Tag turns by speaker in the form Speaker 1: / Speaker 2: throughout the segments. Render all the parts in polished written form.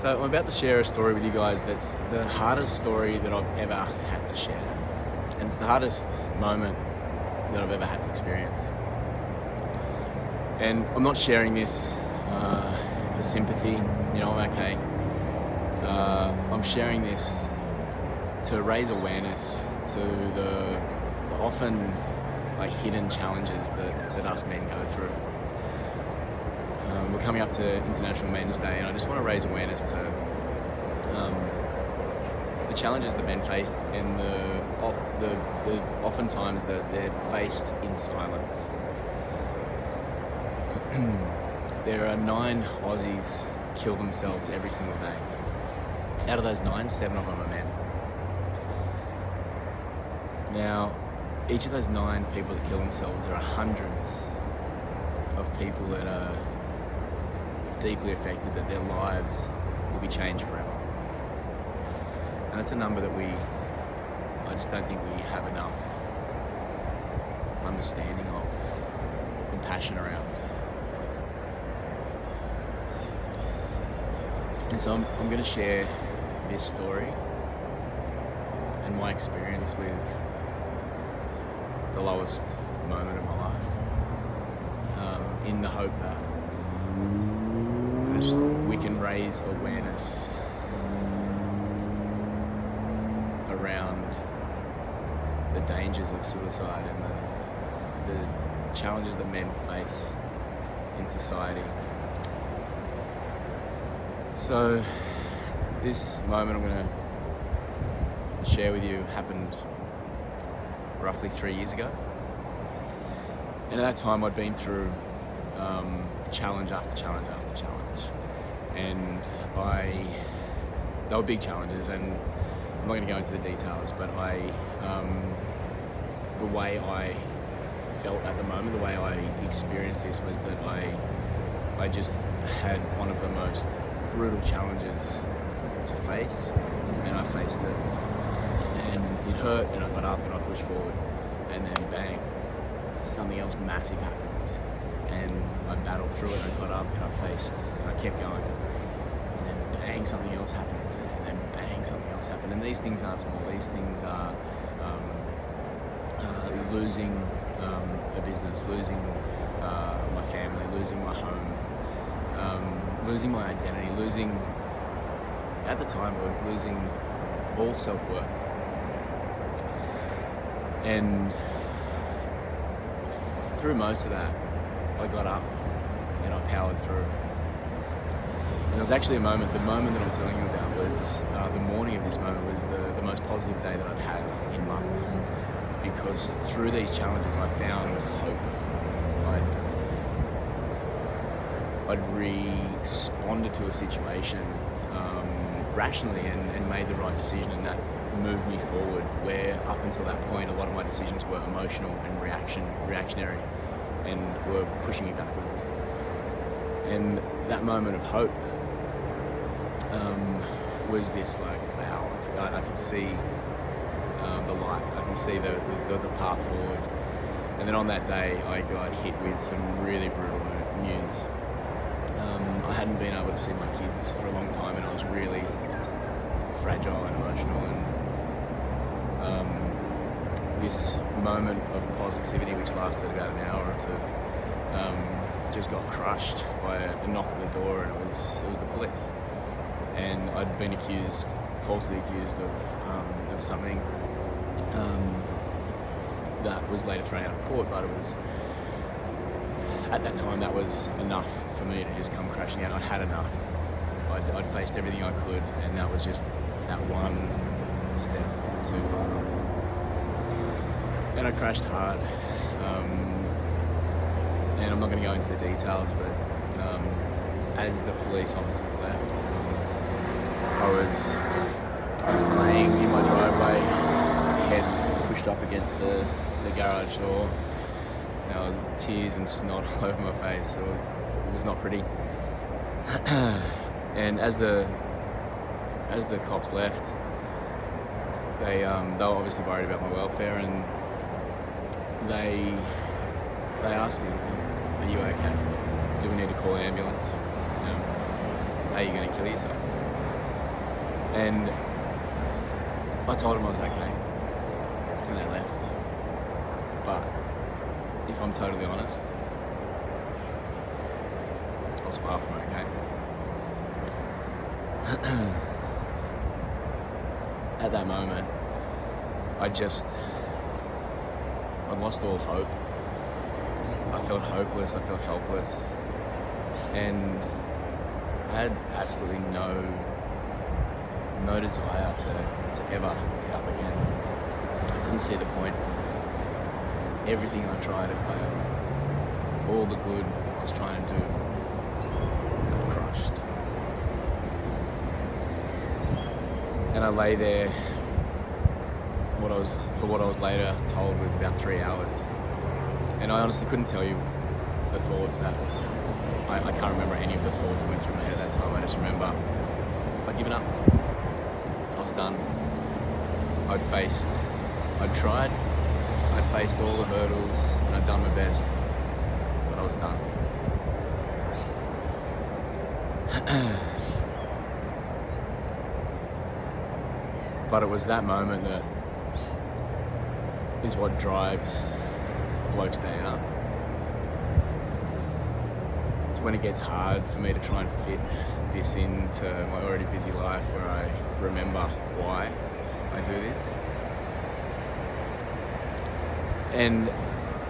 Speaker 1: So I'm about to share a story with you guys that's the hardest story that I've ever had to share. And it's the hardest moment that I've ever had to experience. And I'm not sharing this for sympathy, I'm okay. I'm sharing this to raise awareness to the often hidden challenges that us men go through. We're coming up to International Men's Day, and I just want to raise awareness to the challenges that men face and the oftentimes that they're faced in silence. There are 9 Aussies kill themselves every single day. Out of those 9, 7 of them are men. Now, each of those 9 people that kill themselves, there are hundreds of people that are deeply affected, that their lives will be changed forever. And that's a number that I just don't think we have enough understanding of, compassion around. And so I'm going to share this story and my experience with the lowest moment of my life, in the hope that we can raise awareness around the dangers of suicide and the challenges that men face in society. So this moment I'm going to share with you happened roughly 3 years ago. And at that time I'd been through challenge after challenge after challenge. And they were big challenges, and I'm not going to go into the details, but the way I felt at the moment, the way I experienced this was that I just had one of the most brutal challenges to face, and I faced it. And it hurt, and I got up and I pushed forward, and then bang, something else massive happened. And I battled through it, I got up and I faced, and I kept going. And then bang, something else happened. And then bang, something else happened. And these things aren't small. These things are losing a business, losing my family, losing my home, losing my identity, at the time I was losing all self-worth. And through most of that, I got up and I powered through. And it was actually the moment that I'm telling you about was the morning of this moment was the most positive day that I'd had in months. Because through these challenges I found hope. I'd responded to a situation rationally and made the right decision, and that moved me forward, where up until that point a lot of my decisions were emotional and reactionary and were pushing me backwards. And that moment of hope was this wow, I could see the light, I can see the path forward. And then on that day I got hit with some really brutal news. I hadn't been able to see my kids for a long time, and I was really fragile and emotional, and this moment of positivity, which lasted about an hour or two, just got crushed by a knock at the door, and it was the police. And I'd been falsely accused of something that was later thrown out of court, but it was, at that time, that was enough for me to just come crashing out. I'd had enough. I'd faced everything I could, and that was just that one step too far. And I crashed hard. And I'm not going to go into the details, but as the police officers left, I was laying in my driveway, head pushed up against the garage door. There was tears and snot all over my face, so it was not pretty. And as the cops left, they were obviously worried about my welfare, and they asked me, "Are you okay? Do we need to call an ambulance?" are you going to kill yourself? And I told them I was okay, and they left. But if I'm totally honest, I was far from okay. At that moment, I lost all hope. I felt hopeless, I felt helpless, and I had absolutely no desire to ever get up again. I couldn't see the point. Everything I tried had failed. All the good I was trying to do got crushed. And I lay there, what I was later told was about 3 hours. And I honestly couldn't tell you the thoughts that, I can't remember any of the thoughts that went through my head at that time. I just remember I'd given up. I was done. I'd faced all the hurdles and I'd done my best, but I was done. But it was that moment that is what drives blokes down. It's when it gets hard for me to try and fit this into my already busy life, where I remember why I do this. And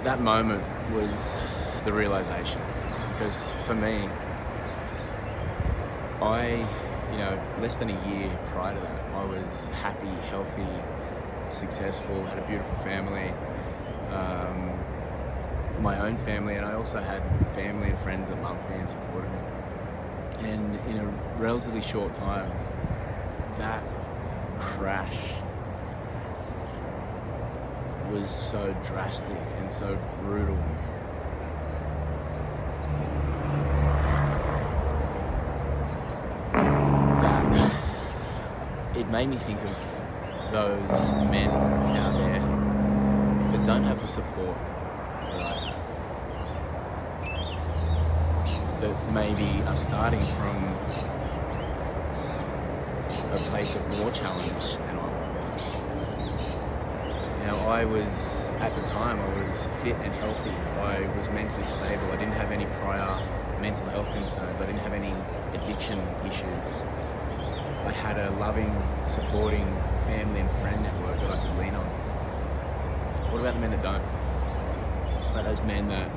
Speaker 1: that moment was the realization, because for me, less than a year prior to that, I was happy, healthy, successful, had a beautiful family, my own family, and I also had family and friends that loved me and supported me. And in a relatively short time, that crash was so drastic and so brutal that it made me think of those men out there that don't have the support that I have, that maybe are starting from a place of more challenge than I was. At the time, I was fit and healthy. I was mentally stable. I didn't have any prior mental health concerns. I didn't have any addiction issues. I had a loving, supporting family and friend network that I could lean on. What about the men that don't? What about those men that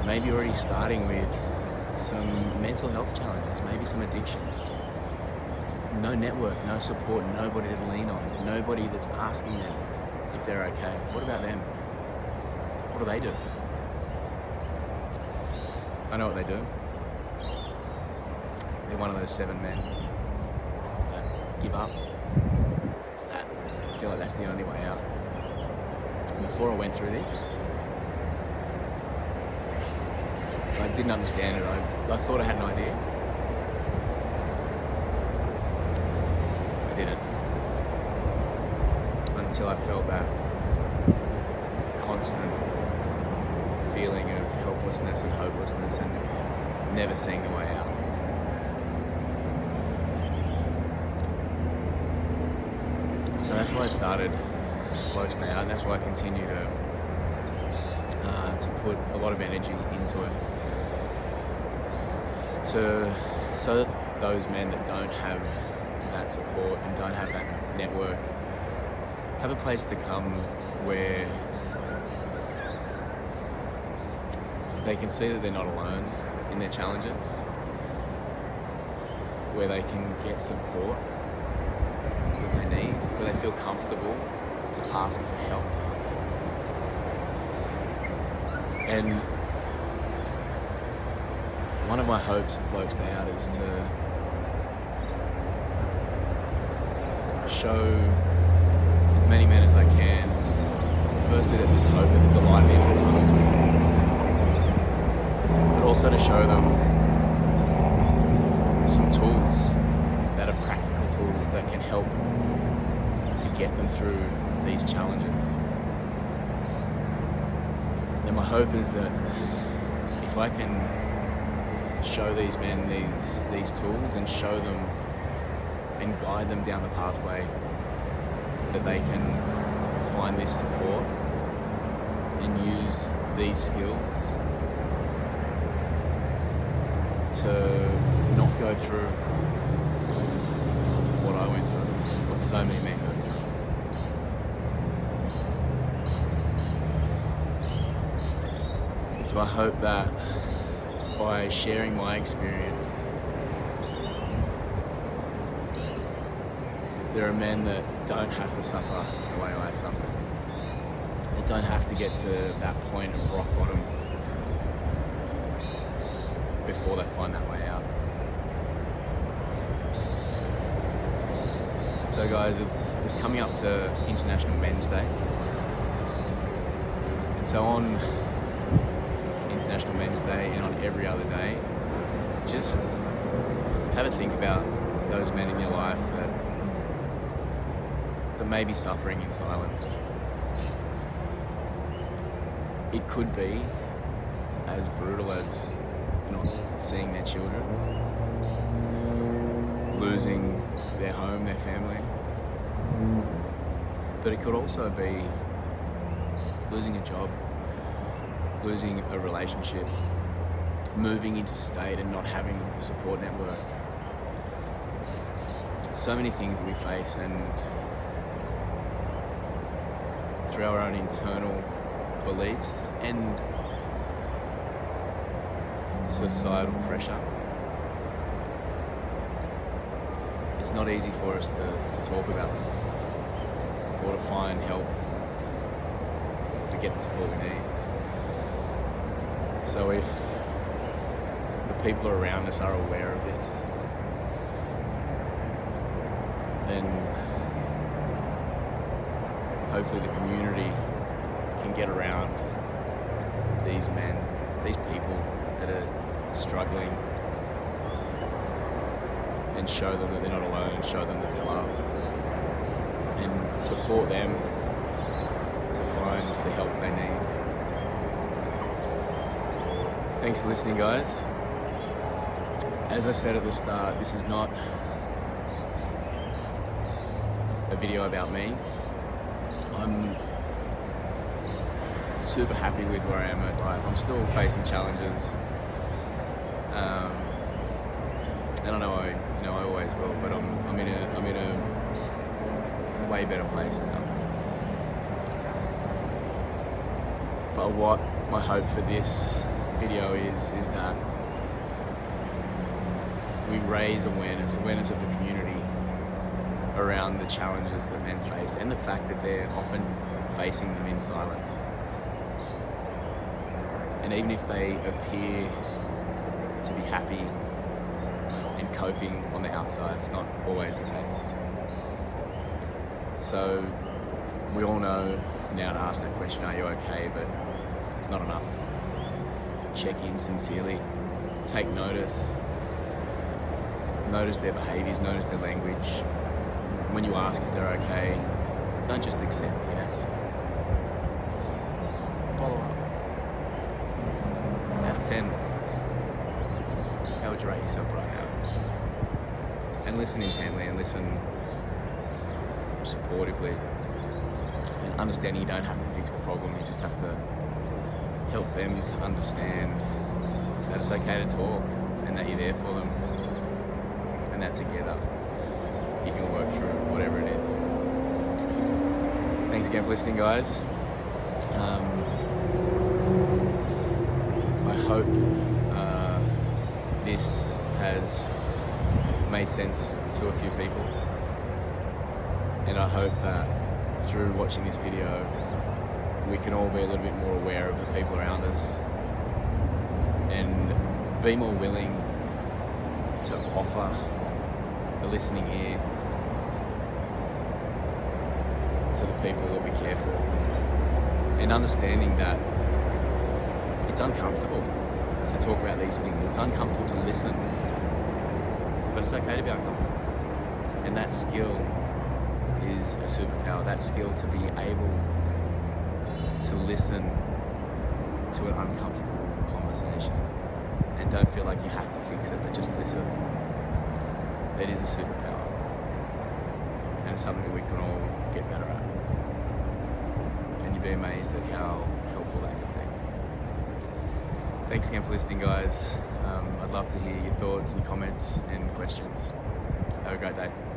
Speaker 1: maybe already starting with some mental health challenges, maybe some addictions? No network, no support, nobody to lean on, nobody that's asking them if they're okay. What about them? What do they do? I know what they do. They're one of those 7 men that give up, that feel like that's the only way out. And before I went through this, I didn't understand it. I thought I had an idea. I didn't. Until I felt that constant feeling of helplessness and hopelessness and never seeing the way out. So that's why I started Close Now, and that's why I continue to put a lot of energy into it. So that those men that don't have that support and don't have that network have a place to come where they can see that they're not alone in their challenges, where they can get support that they need, where they feel comfortable to ask for help. And one of my hopes of Blokes Day Out is to show as many men as I can, firstly that there's hope, that there's a light at the end of the tunnel, but also to show them some tools that are practical tools that can help to get them through these challenges. And my hope is that if I can show these men these tools and show them and guide them down the pathway that they can find this support and use these skills to not go through what I went through, what so many men go through. It's my hope that by sharing my experience, there are men that don't have to suffer the way I suffer. They don't have to get to that point of rock bottom before they find that way out. So guys, it's coming up to International Men's Day. And so on International Men's Day and on every other day, just have a think about those men in your life that may be suffering in silence. It could be as brutal as not seeing their children, losing their home, their family. But it could also be losing a job, losing a relationship, moving interstate and not having a support network. So many things that we face, and through our own internal beliefs and societal pressure, it's not easy for us to talk about them or to find help to get the support we need. So if the people around us are aware of this, then hopefully the community can get around these men, these people that are struggling, and show them that they're not alone and show them that they're loved, and support them to find the help they need. Thanks for listening, guys. As I said at the start, this is not a video about me. I'm super happy with where I am in life. I'm still facing challenges, and I know I always will. But I'm in a way better place now. But what my hope for this video is that we raise awareness of the community around the challenges that men face and the fact that they're often facing them in silence. And even if they appear to be happy and coping on the outside, it's not always the case. So we all know now to ask that question, are you okay? But it's not enough. Check in sincerely, take notice their behaviours, notice their language. When you ask if they're okay, don't just accept yes. Follow up. Out of 10, how would you rate yourself right now? And listen intently and listen supportively. And understanding you don't have to fix the problem, you just have to help them to understand that it's okay to talk and that you're there for them, and that together you can work through whatever it is. Thanks again for listening, guys. I hope this has made sense to a few people, and I hope that through watching this video we can all be a little bit more aware of the people around us and be more willing to offer a listening ear to the people that we care for, and understanding that it's uncomfortable to talk about these things, it's uncomfortable to listen, but it's okay to be uncomfortable. And that skill is a superpower, that skill to be able to listen to an uncomfortable conversation and don't feel like you have to fix it, but just listen. It is a superpower, and it's something that we can all get better at. And you'd be amazed at how helpful that can be. Thanks again for listening, guys. I'd love to hear your thoughts and comments and questions. Have a great day.